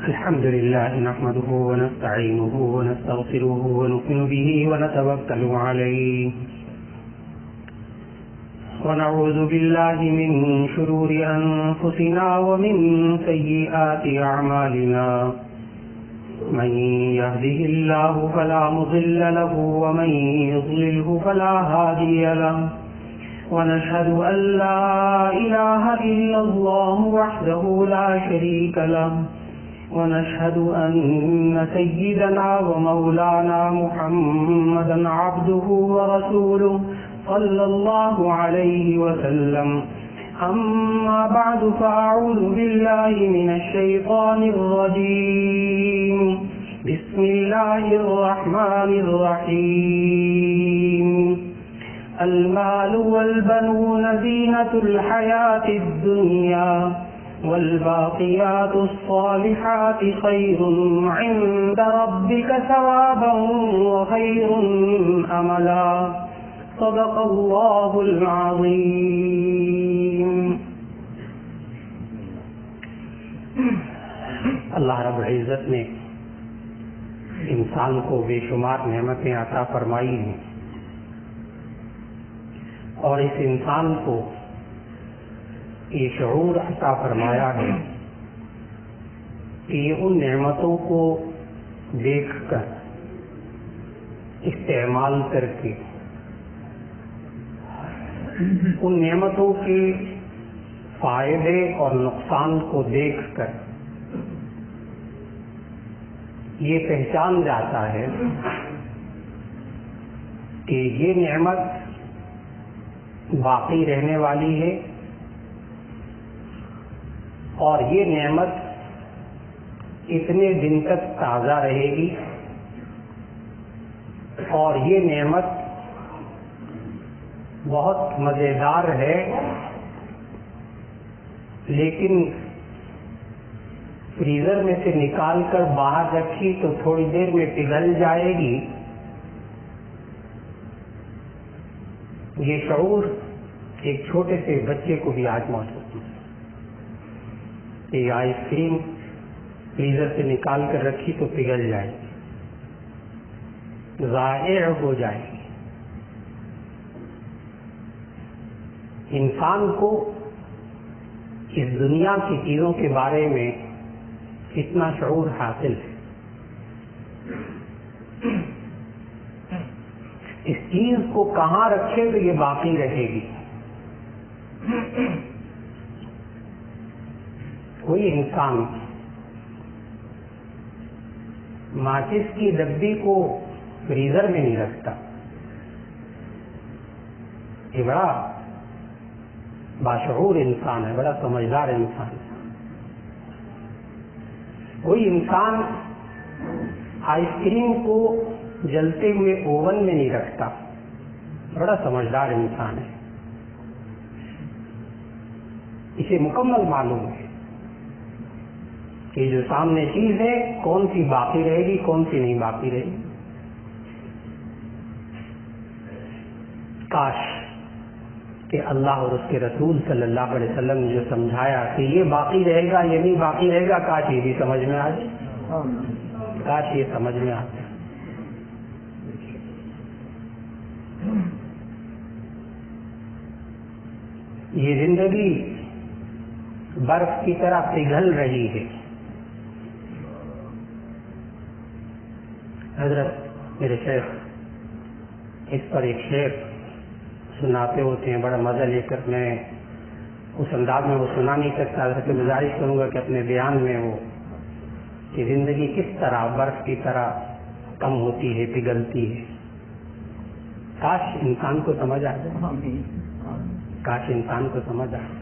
الحمد لله نحمده ونستعينه ونستغفره ونؤمن به ونتوكل عليه ونعوذ بالله من شرور أنفسنا ومن سيئات أعمالنا من يهده الله فلا مضل له ومن يضلله فلا هادي له ونشهد أن لا إله إلا الله وحده لا شريك له ونشهد أن سيدنا ومولانا محمدا عبده ورسوله صلى الله عليه وسلم. أما بعد فأعوذ بالله من الشيطان الرجيم. بسم الله الرحمن الرحيم. المال والبنون زينة الحياة الدنيا والباقيات الصالحات خير عند ربك ثوابا وخير أملا. صدق الله العظيم. اللہ رب العزت نے انسان کو بے شمار نعمتیں عطا فرمائی ہیں اور اس انسان کو یہ شعور عطا فرمایا ہے کہ یہ ان نعمتوں کو دیکھ کر استعمال کر کے ان نعمتوں کے فائدے اور نقصان کو دیکھ کر یہ پہچان جاتا ہے کہ یہ نعمت باقی رہنے والی ہے اور یہ نعمت اتنے دن تک تازہ رہے گی اور یہ نعمت بہت مزیدار ہے لیکن فریزر میں سے نکال کر باہر رکھی تو تھوڑی دیر میں پگھل جائے گی. یہ شعور ایک چھوٹے سے بچے کو بھی آج موجود ہے. یہ آئس کریم فریزر سے نکال کر رکھی تو پگھل جائے گی, ضائع ہو جائے گی. انسان کو اس دنیا کی چیزوں کے بارے میں اتنا شعور حاصل ہے. اس چیز کو کہاں رکھے تو یہ باقی رہے گی. کوئی انسان ماچس کی ڈبی کو فریزر میں نہیں رکھتا. یہ بڑا باشعور انسان ہے, بڑا سمجھدار انسان ہے. کوئی انسان آئس کریم کو جلتے ہوئے اوون میں نہیں رکھتا, بڑا سمجھدار انسان ہے. اسے مکمل معلوم ہے کہ جو سامنے چیز ہے کون سی باقی رہے گی کون سی نہیں باقی رہے گی. کاش کہ اللہ اور اس کے رسول صلی اللہ علیہ وسلم نے جو سمجھایا کہ یہ باقی رہے گا یہ نہیں باقی رہے گا, کاش یہ بھی سمجھ میں آ جائے, کاش یہ سمجھ میں آ جائے. یہ زندگی برف کی طرح پگھل رہی ہے. حضرت میرے شیخ اس پر ایک شعر سناتے ہوتے ہیں, بڑا مزہ لے کر. میں اس انداز میں وہ سنا نہیں سکتا, حضرت گزارش کروں گا کہ اپنے بیان میں وہ کہ زندگی کس طرح برف کی طرح کم ہوتی ہے, پگھلتی ہے. کاش انسان کو سمجھ آ جائے, کاش انسان کو سمجھ آ جائے.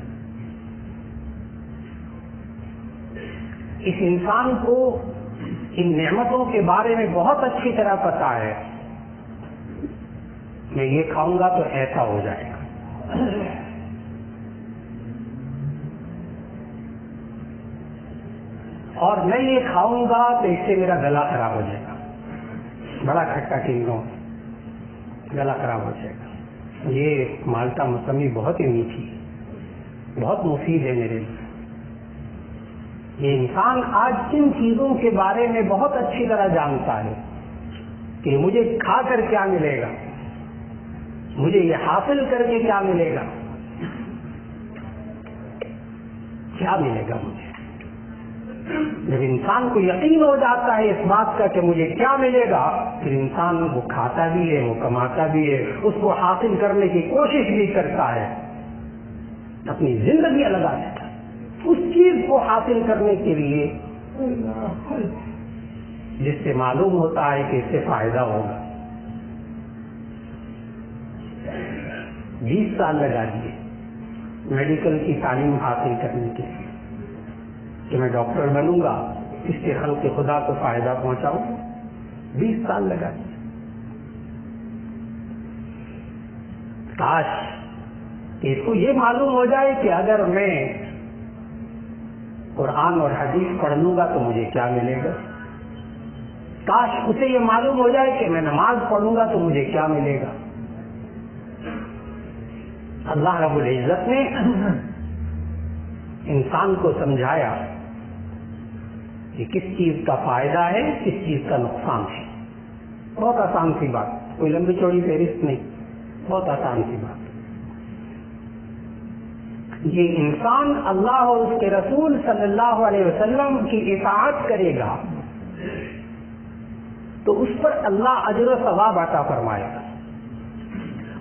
اس انسان کو ان نعمتوں کے بارے میں بہت اچھی طرح پتا ہے. میں یہ کھاؤں گا تو ایسا ہو جائے گا, اور میں یہ کھاؤں گا تو اس سے میرا گلا خراب ہو جائے گا, بڑا کھٹا ٹینگوں, گلا خراب ہو جائے گا. یہ مالٹا موسمی بہت ہی میٹھی, بہت مفید ہے میرے لیے. یہ انسان آج کن چیزوں کے بارے میں بہت اچھی طرح جانتا ہے کہ مجھے کھا کر کیا ملے گا، مجھے یہ حاصل کر کے کیا ملے گا، کیا ملے گا مجھے۔ جب انسان کو یقین ہو جاتا ہے اس بات کا کہ مجھے کیا ملے گا، پھر انسان وہ کھاتا بھی ہے، وہ کماتا بھی ہے، اس کو حاصل کرنے کی کوشش بھی کرتا ہے، اپنی زندگی لگا دیتا ہے اس چیز کو حاصل کرنے کے لیے جس سے معلوم ہوتا ہے کہ اس سے فائدہ ہوگا۔ 20 سال لگا دیے میڈیکل کی تعلیم حاصل کرنے کے لیے کہ میں ڈاکٹر بنوں گا، اس سے خلق خدا کو فائدہ پہنچاؤں، 20 سال لگا دیے۔ کاش کہ اس کو یہ معلوم ہو جائے کہ اگر میں قرآن اور حدیث پڑھ لوں گا تو مجھے کیا ملے گا، کاش اسے یہ معلوم ہو جائے کہ میں نماز پڑھوں گا تو مجھے کیا ملے گا۔ اللہ رب العزت نے انسان کو سمجھایا کہ کس چیز کا فائدہ ہے، کس چیز کا نقصان ہے۔ بہت آسان سی بات، کوئی لمبی چوڑی فہرست نہیں، بہت آسان سی بات۔ یہ انسان اللہ اور اس کے رسول صلی اللہ علیہ وسلم کی اطاعت کرے گا تو اس پر اللہ اجر و ثواب عطا فرمائے گا،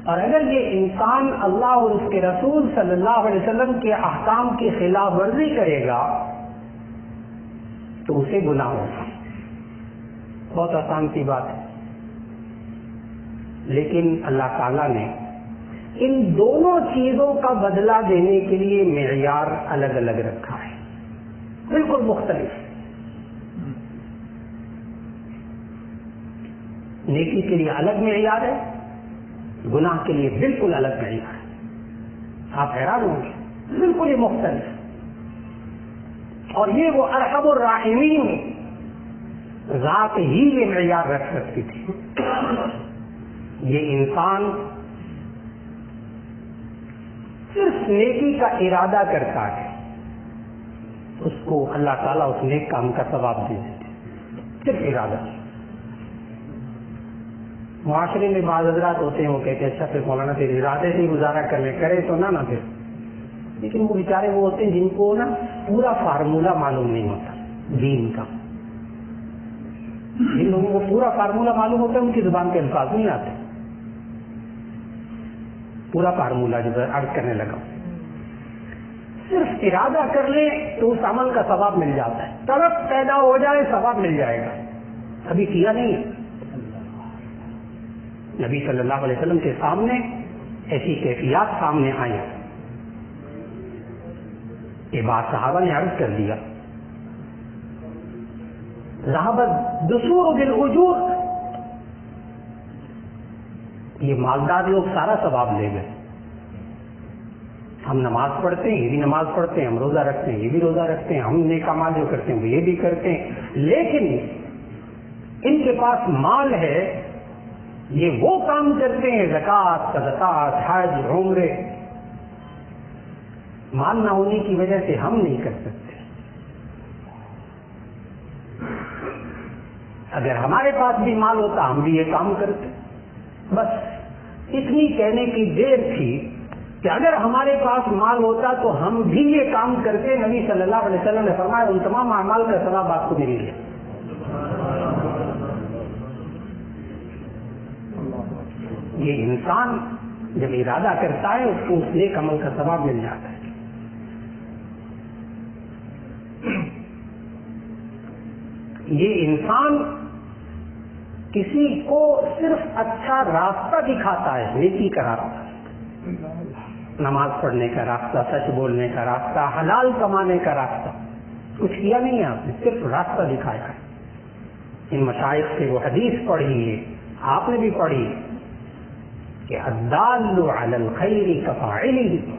اور اگر یہ انسان اللہ اور اس کے رسول صلی اللہ علیہ وسلم کے احکام کی خلاف ورزی کرے گا تو اسے گناہ ہوگا۔ بہت آسان سی بات ہے، لیکن اللہ تعالیٰ نے ان دونوں چیزوں کا بدلہ دینے کے لیے معیار الگ الگ رکھا ہے، بالکل مختلف۔ نیکی کے لیے الگ معیار ہے، گناہ کے لیے بالکل الگ معیار ہے۔ آپ حیران ہوں گے، بالکل ہی مختلف۔ اور یہ وہ ارحم الراحمین ذات ہی یہ معیار رکھ سکتی تھی۔ یہ انسان صرف نیکی کا ارادہ کرتا ہے، اس کو اللہ تعالیٰ اس نیک کام کا ثواب دے دیتے، صرف ارادہ۔ معاشرے میں بعض حضرات ہوتے ہیں، وہ کہتے ہیں اچھا پھر مولانا پھر ارادے سے گزارا کرنے کرے تو نہ پھر، لیکن وہ بیچارے وہ ہوتے ہیں جن کو نا پورا فارمولہ معلوم نہیں ہوتا دین کا۔ جن لوگوں کو پورا فارمولہ معلوم ہوتا ہے ان کی زبان کے الفاظ نہیں آتے۔ پورا فارمولہ جو عرض کرنے لگا، صرف ارادہ کر لے تو اس عمل کا ثواب مل جاتا ہے، طلب پیدا ہو جائے ثواب مل جائے گا۔ ابھی کیا نہیں ہے۔ نبی صلی اللہ علیہ وسلم کے سامنے ایسی کیفیات سامنے آئی کہ بات صحابہ نے عرض کر دیا، ذهبت دثور بالاجور، یہ مالدار لوگ سارا ثواب لے گئے۔ ہم نماز پڑھتے ہیں، یہ بھی نماز پڑھتے ہیں، ہم روزہ رکھتے ہیں، یہ بھی روزہ رکھتے ہیں، ہم نیک اعمال جو کرتے ہیں وہ یہ بھی کرتے ہیں، لیکن ان کے پاس مال ہے، یہ وہ کام کرتے ہیں زکوٰۃ، صدقات، حج، عمرے، مال نہ ہونے کی وجہ سے ہم نہیں کر سکتے۔ اگر ہمارے پاس بھی مال ہوتا ہم بھی یہ کام کرتے۔ بس اتنی کہنے کی دیر تھی کہ اگر ہمارے پاس مال ہوتا تو ہم بھی یہ کام کرتے۔ نبی صلی اللہ علیہ وسلم نے فرمایا ان تمام اعمال کا ثواب آپ کو مل گیا۔ یہ انسان جب ارادہ کرتا ہے اس کو اس نیک عمل کا ثواب مل جاتا ہے۔ یہ انسان کسی کو صرف اچھا راستہ دکھاتا ہے، نیکی کا راستہ، نماز پڑھنے کا راستہ، سچ بولنے کا راستہ، حلال کمانے کا راستہ، کچھ کیا نہیں ہے آپ نے، صرف راستہ دکھایا ہے۔ ان مشائخ سے وہ حدیث پڑھی ہے، آپ نے بھی پڑھی کہ الدال علی الخیر کفاعلہ،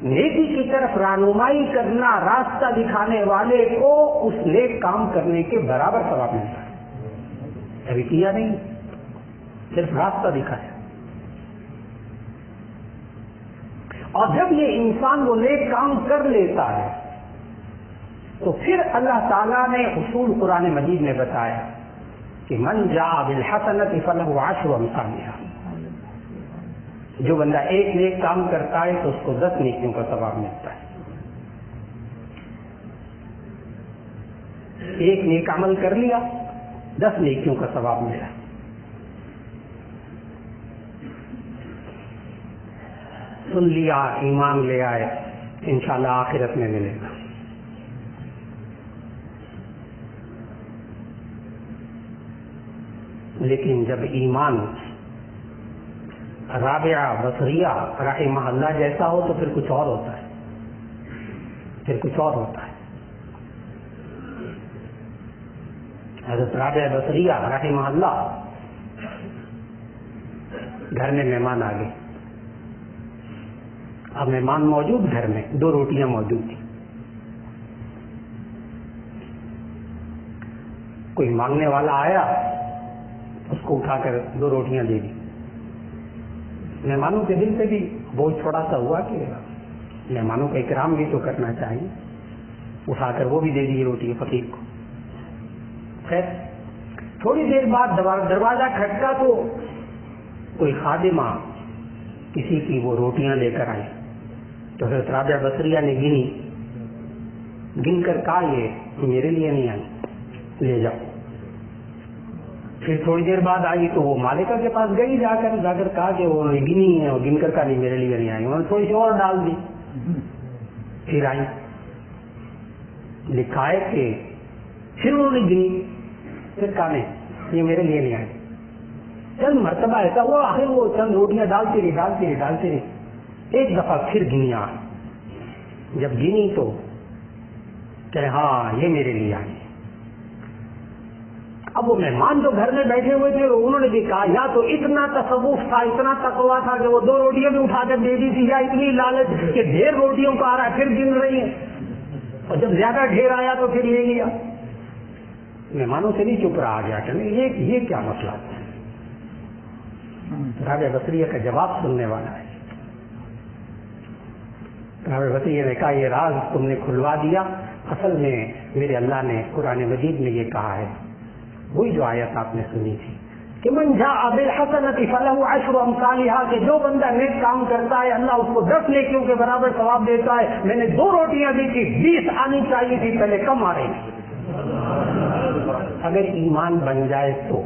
نیکی کی طرف رہنمائی کرنا، راستہ دکھانے والے کو اس نیک کام کرنے کے برابر ثواب ملتا ہے۔ ابھی کیا نہیں، صرف راستہ دکھایا۔ اور جب یہ انسان وہ نیک کام کر لیتا ہے تو پھر اللہ تعالیٰ نے اصول قرآن مجید میں بتایا کہ من جاء بالحسنۃ فلہ عشر امثالھا، جو بندہ ایک نیک کام کرتا ہے تو اس کو 10 نیکیوں کا ثواب ملتا ہے. ایک نیک عمل کر لیا 10 نیکیوں کا ثواب ملا. سن لیا، ایمان لے آئے، انشاءاللہ آخرت میں ملے گا. لیکن جب ایمان رابعہ بصریہ رحمہ اللہ جیسا ہو تو پھر کچھ اور ہوتا ہے، پھر کچھ اور ہوتا ہے. حضرت رابعہ بصریہ رحمہ اللہ، گھر میں مہمان آ گئے. اب مہمان موجود، گھر میں 2 روٹیاں موجود تھیں. کوئی مانگنے والا آیا، اس کو اٹھا کر 2 روٹیاں دے دی. مہمانوں کے دل سے بھی بوجھ تھوڑا سا ہوا کہ مہمانوں کا اکرام بھی تو کرنا چاہیے. اٹھا کر وہ بھی دے دی روٹی فقیر کو. خیر تھوڑی دیر بعد دروازہ کھٹکا تو کوئی خادمہ کسی کی وہ روٹیاں لے کر آئی. تو حضرت رابعہ بصریہ نے گن کر کہا یہ میرے لیے نہیں آئی، لے جاؤ. پھر تھوڑی دیر بعد آئی تو وہ مالکہ کے پاس گئی، جا کر کہا کہ وہ گنی ہے، اور گن کر کہا نہیں میرے لیے نہیں آئی. انہوں نے تھوڑی سی اور ڈال دی. پھر آئی، لکھا ہے کہ پھر انہوں نے گنی، پھر کہا نہیں یہ میرے لیے نہیں آئی. چند مرتبہ ایسا ہوا، آخر وہ چند روٹیاں ڈالتی رہی. ایک دفعہ پھر گنیا. جب گنی تو کہ ہاں یہ میرے لیے آئی. اب وہ مہمان جو گھر میں بیٹھے ہوئے تھے انہوں نے بھی کہا یا تو اتنا تصوف تھا، اتنا تقویٰ تھا کہ وہ 2 روٹیاں بھی اٹھا کر دے دی تھی، یا اتنی لالچ کہ ڈھیر روٹیوں کا آ رہا ہے پھر گن رہی ہے، اور جب زیادہ ڈھیر آیا تو پھر لے لیا. مہمانوں سے نہیں چپ رہا گیا کہ یہ کیا مسئلہ ہے. رابعہ بصریہ کا جواب سننے والا ہے. رابعہ بصریہ نے کہا یہ راز تم نے کھلوا دیا. اصل میں میرے اللہ نے قرآن مجید میں یہ کہا ہے، وہی جو آیت آپ نے سنی تھی کہ من جاء بالحسنۃ فلہ عشر امثالھا، کہ جو بندہ نیک کام کرتا ہے اللہ اس کو 10 نیکیوں کے برابر ثواب دیتا ہے. میں نے 2 روٹیاں دی تھی، 20 آنی چاہیے تھی، پہلے کم آ رہی تھی. اگر ایمان بن جائے تو،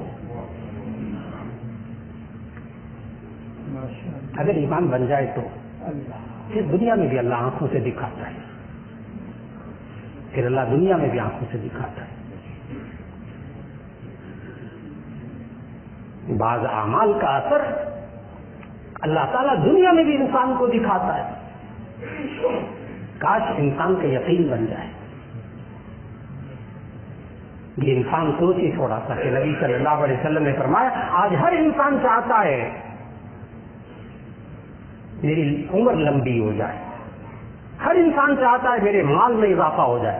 اگر ایمان بن جائے تو پھر دنیا میں بھی اللہ آنکھوں سے دکھاتا ہے، پھر اللہ دنیا میں بھی آنکھوں سے دکھاتا ہے. بعض اعمال کا اثر اللہ تعالیٰ دنیا میں بھی انسان کو دکھاتا ہے. کاش انسان کا یقین بن جائے. یہ انسان سوچے تھوڑا سا کہ نبی صلی اللہ علیہ وسلم نے فرمایا آج ہر انسان چاہتا ہے میری عمر لمبی ہو جائے، ہر انسان چاہتا ہے میرے مال میں اضافہ ہو جائے.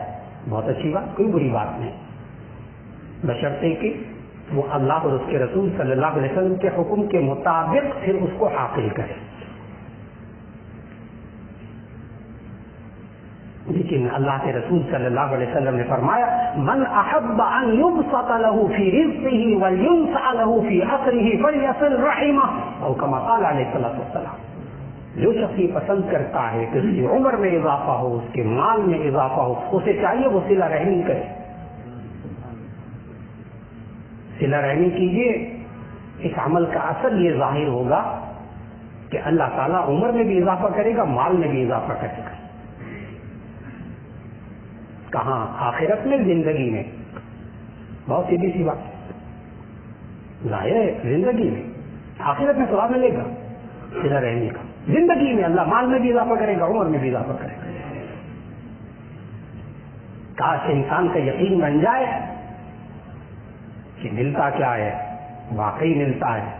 بہت اچھی بات، کوئی بری بات نہیں، بشرطے کہ وہ اللہ اور اس کے رسول صلی اللہ علیہ وسلم کے حکم کے مطابق پھر اس کو حاصل کرے. لیکن اللہ کے رسول صلی اللہ علیہ وسلم نے فرمایا من احب ان يبسط له في رزقه وينسع له في عسره فليصل رحمه او كما قال علیہ الصلوۃ والسلام. جو شخص یہ پسند کرتا ہے کہ اس کی عمر میں اضافہ ہو، اس کے مال میں اضافہ ہو، اسے چاہیے وہ صلہ رحمی کرے. صلہ رحمی کیجیے. اس عمل کا اثر یہ ظاہر ہوگا کہ اللہ تعالیٰ عمر میں بھی اضافہ کرے گا، مال میں بھی اضافہ کرے گا. کہاں؟ آخرت میں، زندگی میں. بہت سیدھی سی بات، ظاہر ہے زندگی میں. آخرت میں ثواب ملے گا صلہ رحمی کا. زندگی میں اللہ مال میں بھی اضافہ کرے گا، عمر میں بھی اضافہ کرے گا. کاش انسان کا یقین بن جائے کہ ملتا کیا ہے، واقعی ملتا ہے.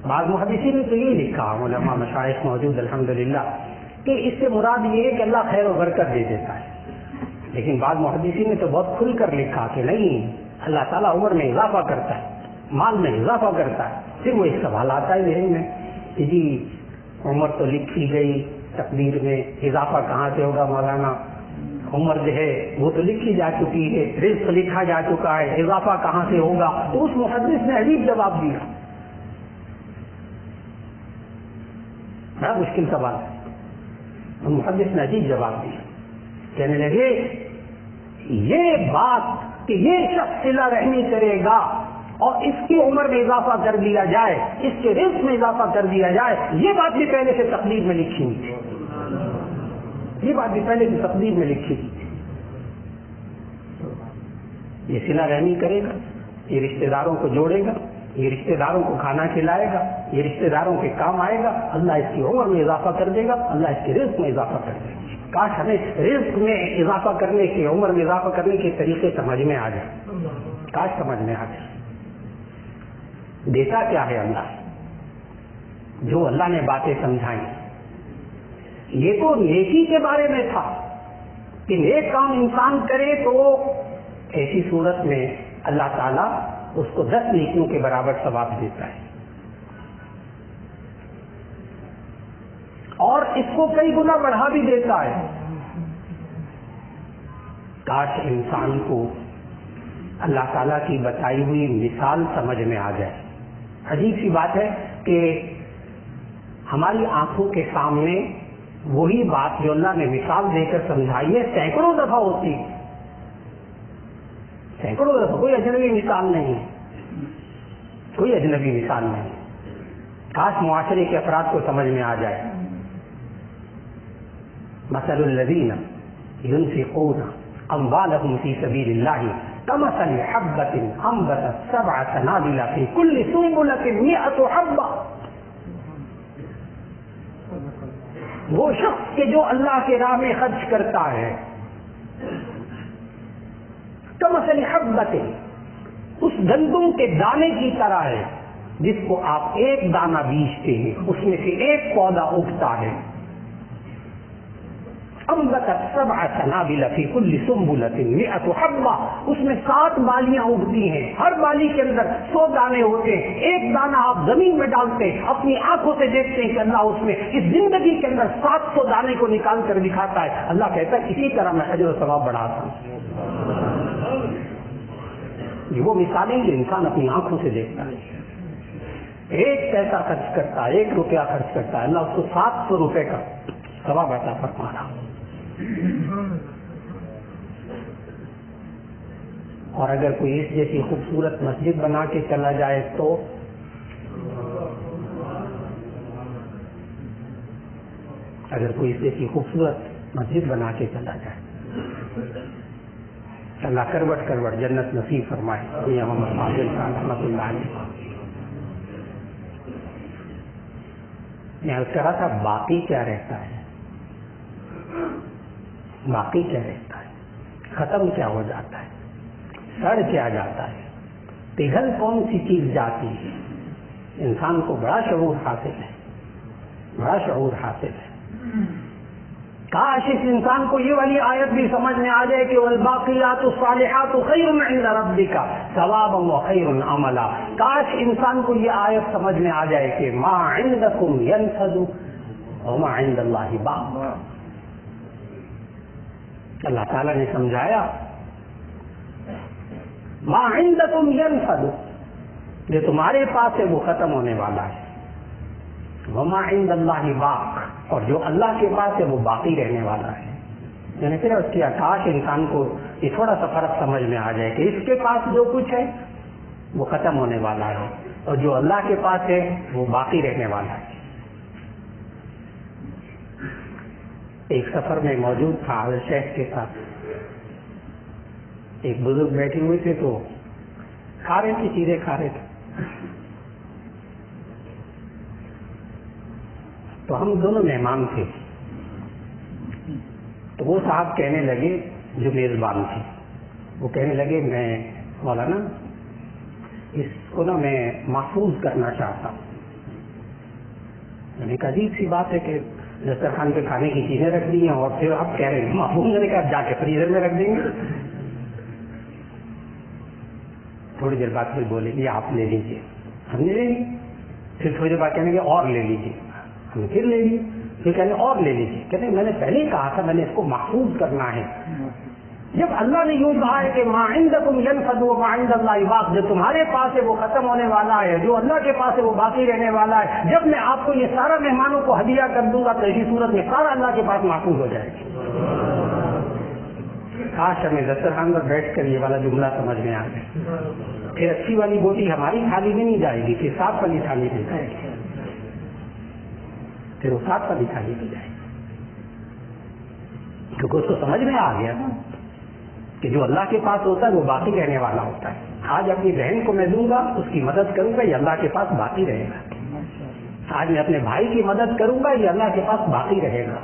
بعض محدثین نے تو یہ لکھا، علماء مشائخ موجود الحمدللہ، کہ اس سے مراد یہ ہے کہ اللہ خیر و برکت دے دیتا ہے. لیکن بعض محدثین نے تو بہت کھل کر لکھا کہ نہیں، اللہ تعالیٰ عمر میں اضافہ کرتا ہے، مال میں اضافہ کرتا ہے. پھر وہ ایک سوال آتا ہے ذہن میں کہ جی عمر تو لکھی گئی تقدیر میں، اضافہ کہاں سے ہوگا مولانا؟ عمر جو ہے وہ تو لکھی جا چکی ہے، رزق لکھا جا چکا ہے، اضافہ کہاں سے ہوگا؟ تو اس محدث نے عجیب جواب دیا، بڑا مشکل سوال ہے۔ محدث نے عجیب جواب دیا، کہنے لگے یہ بات کہ یہ شخص صلہ رحمی کرے گا اور اس کی عمر میں اضافہ کر دیا جائے، اس کے رزق میں اضافہ کر دیا جائے، یہ بات بھی پہلے سے تقدیر میں لکھی ہوئی تھی، یہ بات بھی پہلے سے تقدیر میں لکھی تھی۔ یہ صلہ رحمی کرے گا، یہ رشتہ داروں کو جوڑے گا، یہ رشتہ داروں کو کھانا کھلائے گا، یہ رشتہ داروں کے کام آئے گا، اللہ اس کی عمر میں اضافہ کر دے گا، اللہ اس کے رزق میں اضافہ کر دے گا۔ کاش ہمیں رزق میں اضافہ کرنے کے، عمر میں اضافہ کرنے کے طریقے سمجھ میں آ جائے، کاش سمجھ میں آ جائے۔ دیتا کیا ہے اللہ؟ جو اللہ نے باتیں سمجھائیں، یہ تو نیکی کے بارے میں تھا کہ نیک کام انسان کرے تو ایسی صورت میں اللہ تعالیٰ اس کو 10 نیکیوں کے برابر ثواب دیتا ہے، اور اس کو کئی گنا بڑھا بھی دیتا ہے۔ کاش انسان کو اللہ تعالیٰ کی بتائی ہوئی مثال سمجھ میں آ جائے۔ عجیب سی بات ہے کہ ہماری آنکھوں کے سامنے وہی بات جو اللہ نے مثال دے کر سمجھائی ہے سینکڑوں دفعہ ہوتی ہے، سینکڑوں دفعہ، کوئی اجنبی مثال نہیں، کوئی اجنبی مثال نہیں۔ کاش معاشرے کے افراد کو سمجھ میں آ جائے۔ مثل الذین ينفقون اموالهم في سبيل الله كمثل حبة انبتت 7 سنابل في كل سنبلة 100 حبة۔ وہ شخص کہ جو اللہ کے راہ میں خرچ کرتا ہے، کمثل حبۃ، اس گندم کے دانے کی طرح ہے جس کو آپ ایک دانہ بیجتے ہیں، اس میں سے ایک پودا اگتا ہے۔ انبتت 7 سنابل في كل سنبلة 100 حبة، اس میں 7 بالیاں اگتی ہیں، ہر بالی کے اندر 100 دانے ہوتے ہیں۔ ایک دانہ آپ زمین میں ڈالتے ہیں، اپنی آنکھوں سے دیکھتے ہیں کہ اللہ اس میں اس زندگی کے اندر 700 دانے کو نکال کر دکھاتا ہے۔ اللہ کہتا ہے اسی طرح میں اجر و ثواب بڑھاتا ہوں۔ یہ وہ مثالیں جو انسان اپنی آنکھوں سے دیکھتا ہے۔ 1 پیسہ خرچ کرتا ہے، 1 روپیہ خرچ کرتا ہے، اللہ اس کو 700 روپے کا ثواب عطا فرما رہا۔ اور اگر کوئی اس جیسی خوبصورت مسجد بنا کے چلا جائے تو اگر کوئی اس جیسی خوبصورت مسجد بنا کے چلا جائے، اللہ کروٹ کروٹ جنت نصیب فرمائے۔ یہ محمد فاضل خان رحمۃ اللہ علیہ نے عرض کرا تھا، باقی کیا رہتا ہے؟ باقی کیا رہتا ہے؟ ختم کیا ہو جاتا ہے؟ سڑ کیا جاتا ہے؟ پگھل کون سی چیز جاتی ہے؟ انسان کو بڑا شعور حاصل ہے، بڑا شعور حاصل ہے۔ کاش اس انسان کو یہ والی آیت بھی سمجھ میں آ جائے کہ والباقیات الصالحات خیر عند ربک ثوابا وخیر عملا۔ کاش انسان کو یہ آیت سمجھ میں آ جائے کہ ما عندکم ینفد وما عند اللہ باق۔ اللہ تعالیٰ نے سمجھایا ما عندکم ینفد، جو تمہارے پاس ہے وہ ختم ہونے والا ہے، وما عند اللہ باق، اور جو اللہ کے پاس ہے وہ باقی رہنے والا ہے۔ یعنی پھر اس کی کاش انسان کو یہ تھوڑا سا فرق سمجھ میں آ جائے کہ اس کے پاس جو کچھ ہے وہ ختم ہونے والا ہے، اور جو اللہ کے پاس ہے وہ باقی رہنے والا ہے۔ ایک سفر میں موجود تھا شیخ کے ساتھ، ایک بزرگ بیٹھے ہوئے تھے تو کھا رہے تھے، چیزیں کھا رہے تھے، تو ہم دونوں مہمان تھے۔ تو وہ صاحب کہنے لگے جو میزبان تھے، وہ کہنے لگے میں مولانا اس کو نا میں محفوظ کرنا چاہتا ہوں۔ میں نے کہا عجیب سی بات ہے کہ دسترخوان پہ کھانے کی چیزیں رکھ دی ہیں اور پھر آپ کہہ رہے ہیں محفوظ، میں نے کہا جا کے فریزر میں رکھ دیں گے۔ تھوڑی دیر بعد پھر بولے یہ آپ لے لیجیے، ہم نے لے لی۔ پھر تھوڑی دیر بعد کہنے لگے اور لے لیجیے، ہم نے پھر لے لیے. پھر کہنے اور لے لیجیے. کہتے ہیں میں نے پہلے ہی کہا تھا میں نے اس کو محفوظ کرنا ہے. جب اللہ نے یوں کہا ہے کہ ما عندکم ینفد وما عند اللہ باق، جو تمہارے پاس ہے وہ ختم ہونے والا ہے، جو اللہ کے پاس ہے وہ باقی رہنے والا ہے. جب میں آپ کو یہ سارا مہمانوں کو ہدیہ کر دوں گا تو ایسی صورت میں سارا اللہ کے پاس محفوظ ہو جائے گا. کاش ہمیں دسترخوان پر بیٹھ کر یہ والا جملہ سمجھ میں آ جائے. پھر اچھی والی بوٹی ہماری تھالی میں نہیں جائے گی، پھر صاف والی تھالی میں جائے گی. پھر وہ صاف والی تھالی میں جائے گی، کیونکہ اس کو سمجھ میں آ گیا کہ جو اللہ کے پاس ہوتا ہے وہ باقی رہنے والا ہوتا ہے. آج اپنی بہن کو میں دوں گا، اس کی مدد کروں گا، یہ اللہ کے پاس باقی رہے گا. آج میں اپنے بھائی کی مدد کروں گا، یہ اللہ کے پاس باقی رہے گا.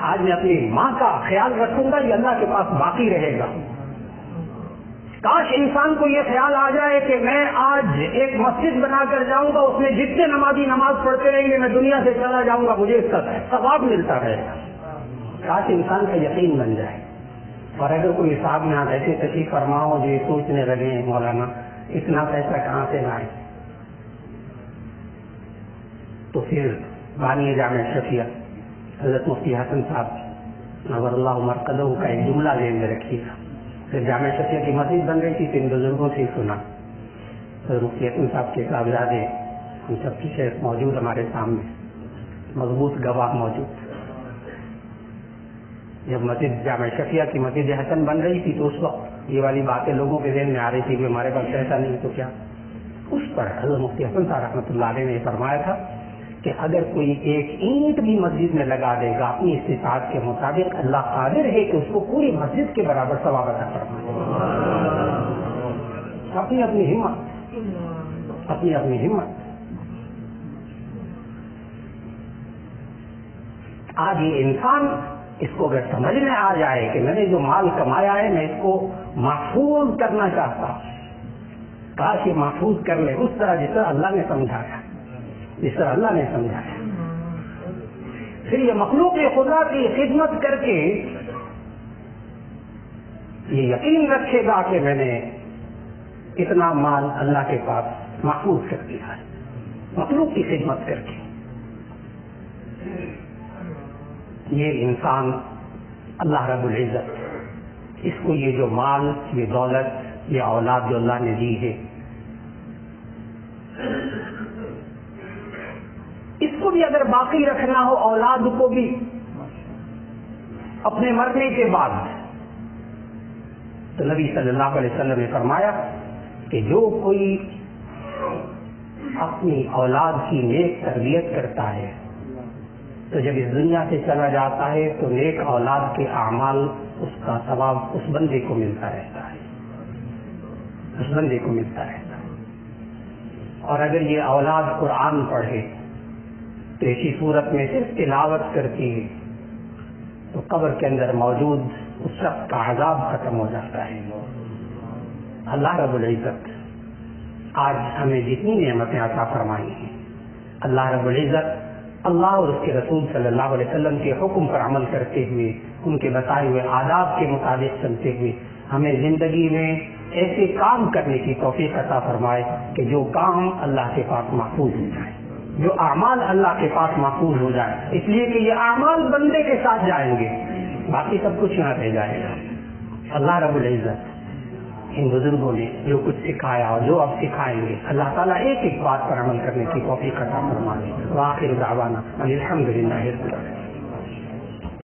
آج میں اپنی ماں کا خیال رکھوں گا، یہ اللہ کے پاس باقی رہے گا. کاش انسان کو یہ خیال آ جائے کہ میں آج ایک مسجد بنا کر جاؤں گا، اس میں جتنے نمازی نماز پڑھتے رہیں گے میں دنیا سے چلا جاؤں گا، مجھے اس کا ثواب ملتا رہے گا. کاش انسان کا یقین بن جائے. اور اگر کوئی صاحب میں آپ ایسے تشریف فرماؤ جو یہ سوچنے لگے ہیں مولانا اتنا پیسہ کہاں سے لائیں، تو پھر بانی جامع شفیع حضرت مفتی حسن صاحب نور اللہ مرقدہ کا ایک جملہ ذہن میں رکھیے گا. پھر جامع شفیع کی مسجد بن رہی تھی، ان بزرگوں سے سنا. حضرت مفتی حسن صاحب کے صاحبزادے ہم سب کی شیخ موجود ہمارے سامنے، مضبوط گواہ موجود. جب مسجد جامع شفیع کی مسجد حسن بن رہی تھی تو اس وقت یہ والی باتیں لوگوں کے ذہن میں آ رہی تھی کہ ہمارے پاس ایسا نہیں تو کیا. اس پر حضرت مفتی حسن صاحب رحمۃ اللہ علیہ نے فرمایا تھا کہ اگر کوئی ایک اینٹ بھی مسجد میں لگا دے گا اپنی استطاعت کے مطابق، اللہ قادر ہے کہ اس کو پوری مسجد کے برابر ثواب عطا فرمائے. اپنی اپنی ہمت، اپنی اپنی ہمت. آج یہ انسان اس کو اگر سمجھ میں آ جائے کہ میں نے جو مال کمایا ہے میں اس کو محفوظ کرنا چاہتا ہوں، کاش یہ محفوظ کر لے اس طرح جس طرح اللہ نے سمجھایا، جس طرح اللہ نے سمجھایا. پھر یہ مخلوق خدا کی خدمت کر کے یہ یقین رکھے گا کہ میں نے اتنا مال اللہ کے پاس محفوظ کر دیا ہے، مخلوق کی خدمت کر کے. یہ انسان اللہ رب العزت اس کو یہ جو مال، یہ دولت، یہ اولاد جو اللہ نے دی ہے، اس کو بھی اگر باقی رکھنا ہو، اولاد کو بھی اپنے مرنے کے بعد، تو نبی صلی اللہ علیہ وسلم نے فرمایا کہ جو کوئی اپنی اولاد کی نیک تربیت کرتا ہے تو جب اس دنیا سے چلا جاتا ہے تو نیک اولاد کے اعمال اس کا ثواب اس بندے کو ملتا رہتا ہے، اس بندے کو ملتا رہتا ہے. اور اگر یہ اولاد قرآن پڑھے تو ایسی صورت میں صرف تلاوت کرتی ہے تو قبر کے اندر موجود اس شخص کا عذاب ختم ہو جاتا ہے. اللہ رب العزت آج ہمیں جتنی نعمتیں عطا فرمائی ہیں، اللہ رب العزت اللہ اور اس کے رسول صلی اللہ علیہ وسلم کے حکم پر عمل کرتے ہوئے، ان کے بتائے ہوئے آداب کے مطابق چلتے ہوئے ہمیں زندگی میں ایسے کام کرنے کی توفیق عطا فرمائے کہ جو کام اللہ کے پاس محفوظ ہو جائے، جو اعمال اللہ کے پاس محفوظ ہو جائے. اس لیے کہ یہ اعمال بندے کے ساتھ جائیں گے، باقی سب کچھ یہاں رہ جائے گا. اللہ رب العزت ان بزرگوں نے جو کچھ سکھایا اور جو اب سکھائیں گے، اللہ تعالیٰ ایک ایک بات پر عمل کرنے کی توفیق عطا فرمائے. وآخر دعوانا الحمد للہ رب العالمین.